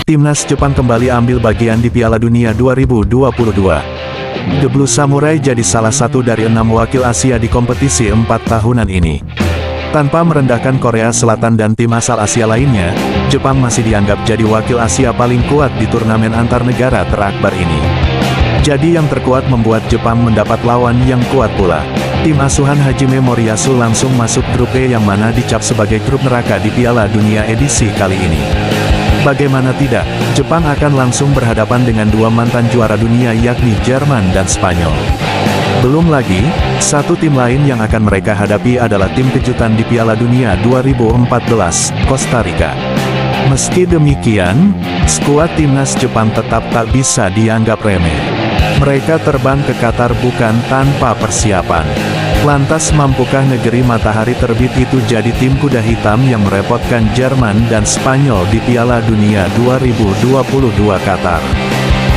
Timnas Jepang kembali ambil bagian di Piala Dunia 2022. The Blue Samurai jadi salah satu dari 6 wakil Asia di kompetisi 4 tahunan ini. Tanpa merendahkan Korea Selatan dan tim asal Asia lainnya, Jepang masih dianggap jadi wakil Asia paling kuat di turnamen antar negara terakbar ini. Jadi yang terkuat membuat Jepang mendapat lawan yang kuat pula. Tim asuhan Hajime Moriyasu langsung masuk grup E yang mana dicap sebagai grup neraka di Piala Dunia edisi kali ini. Bagaimana tidak, Jepang akan langsung berhadapan dengan dua mantan juara dunia yakni Jerman dan Spanyol. Belum lagi, satu tim lain yang akan mereka hadapi adalah tim kejutan di Piala Dunia 2014, Costa Rica. Meski demikian, skuad timnas Jepang tetap tak bisa dianggap remeh. Mereka terbang ke Qatar bukan tanpa persiapan. Lantas mampukah negeri matahari terbit itu jadi tim kuda hitam yang merepotkan Jerman dan Spanyol di Piala Dunia 2022 Qatar?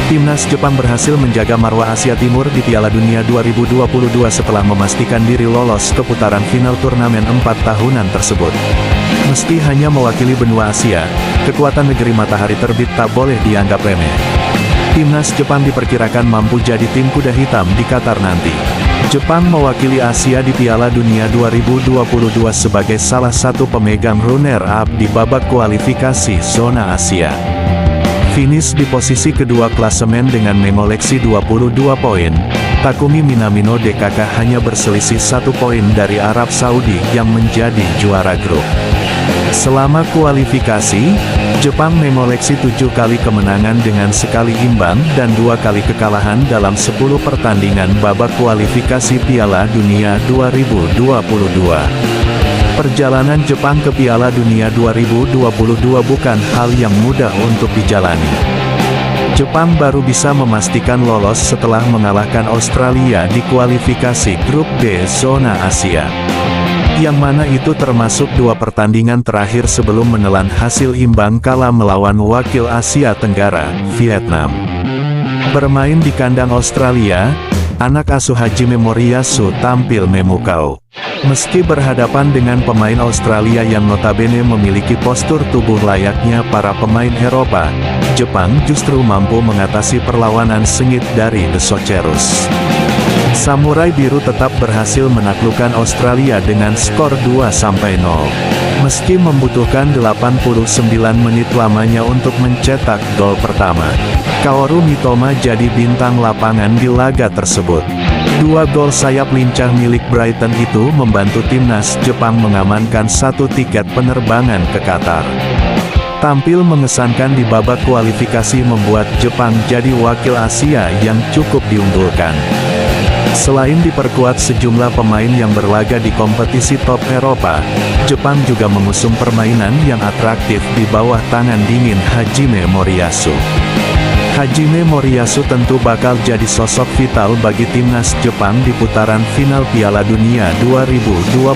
Timnas Jepang berhasil menjaga marwah Asia Timur di Piala Dunia 2022 setelah memastikan diri lolos ke putaran final turnamen 4 tahunan tersebut. Meski hanya mewakili benua Asia, kekuatan negeri matahari terbit tak boleh dianggap remeh. Timnas Jepang diperkirakan mampu jadi tim kuda hitam di Qatar nanti. Jepang mewakili Asia di Piala Dunia 2022 sebagai salah satu pemegang runner-up di babak kualifikasi zona Asia. Finish di posisi kedua klasemen dengan mengoleksi 22 poin, Takumi Minamino DKK hanya berselisih 1 poin dari Arab Saudi yang menjadi juara grup. Selama kualifikasi, Jepang mengoleksi 7 kali kemenangan dengan sekali imbang dan 2 kali kekalahan dalam 10 pertandingan babak kualifikasi Piala Dunia 2022. Perjalanan Jepang ke Piala Dunia 2022 bukan hal yang mudah untuk dijalani. Jepang baru bisa memastikan lolos setelah mengalahkan Australia di kualifikasi grup D zona Asia. Yang mana itu termasuk 2 pertandingan terakhir sebelum menelan hasil imbang kalah melawan wakil Asia Tenggara, Vietnam. Bermain di kandang Australia, anak asuh Hajime Moriyasu tampil memukau. Meski berhadapan dengan pemain Australia yang notabene memiliki postur tubuh layaknya para pemain Eropa, Jepang justru mampu mengatasi perlawanan sengit dari The Socceroos. Samurai Biru tetap berhasil menaklukkan Australia dengan skor 2-0. Meski membutuhkan 89 menit lamanya untuk mencetak gol pertama, Kaoru Mitoma jadi bintang lapangan di laga tersebut. 2 gol sayap lincah milik Brighton itu membantu timnas Jepang mengamankan 1 tiket penerbangan ke Qatar. Tampil mengesankan di babak kualifikasi membuat Jepang jadi wakil Asia yang cukup diunggulkan. Selain diperkuat sejumlah pemain yang berlaga di kompetisi top Eropa, Jepang juga mengusung permainan yang atraktif di bawah tangan dingin Hajime Moriyasu. Hajime Moriyasu tentu bakal jadi sosok vital bagi timnas Jepang di putaran final Piala Dunia 2022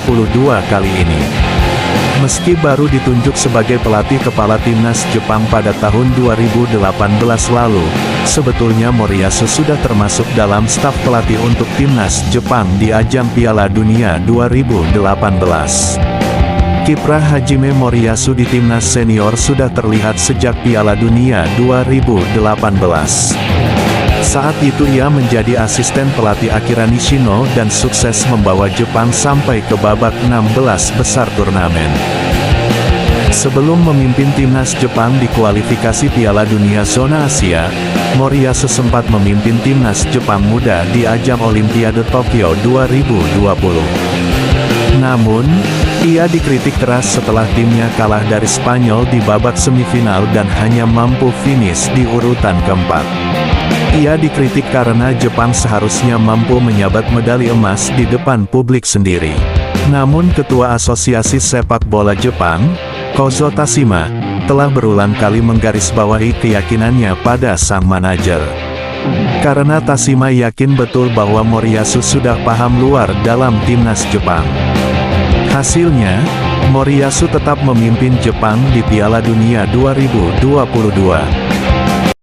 kali ini. Meski baru ditunjuk sebagai pelatih kepala timnas Jepang pada tahun 2018 lalu, sebetulnya Moriyasu sudah termasuk dalam staf pelatih untuk timnas Jepang di ajang Piala Dunia 2018. Kiprah Hajime Moriyasu di timnas senior sudah terlihat sejak Piala Dunia 2018. Saat itu ia menjadi asisten pelatih Akira Nishino dan sukses membawa Jepang sampai ke babak 16 besar turnamen. Sebelum memimpin timnas Jepang di kualifikasi Piala Dunia zona Asia, Moriyasu sempat memimpin timnas Jepang muda di ajang Olimpiade Tokyo 2020. Namun, ia dikritik keras setelah timnya kalah dari Spanyol di babak semifinal dan hanya mampu finish di urutan keempat. Ia dikritik karena Jepang seharusnya mampu menyabat medali emas di depan publik sendiri. Namun Ketua Asosiasi Sepak Bola Jepang, Kozo Tashima, telah berulang kali menggarisbawahi keyakinannya pada sang manajer. Karena Tashima yakin betul bahwa Moriyasu sudah paham luar dalam timnas Jepang. Hasilnya, Moriyasu tetap memimpin Jepang di Piala Dunia 2022.